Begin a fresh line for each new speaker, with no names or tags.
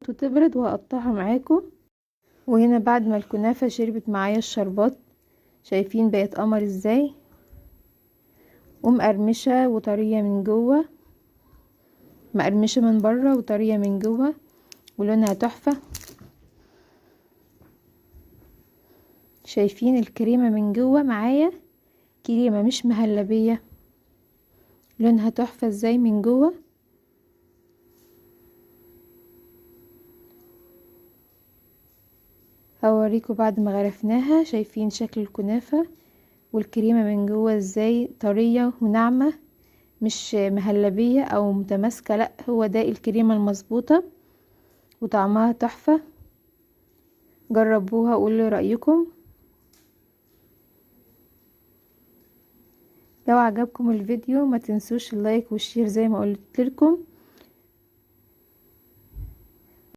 الخلاط وتبرد وهقطعها معاكم. وهنا بعد ما الكنافة شربت معايا الشربات، شايفين بقت قمر ازاي، ومقرمشة وطرية من جوه، مقرمشة من بره وطرية من جوه، ولونها تحفة. شايفين الكريمة من جوه معايا كريمة مش مهلبية، لونها تحفة ازاي من جوه. هوريكم بعد ما غرفناها، شايفين شكل الكنافة والكريمة من جوه ازاي طرية وناعمة، مش مهلبية او متماسكة، لا هو ده الكريمة المظبوطة وطعمها تحفة. جربوها وقولوا رأيكم. لو عجبكم الفيديو ما تنسوش اللايك والشير زي ما قلت لكم،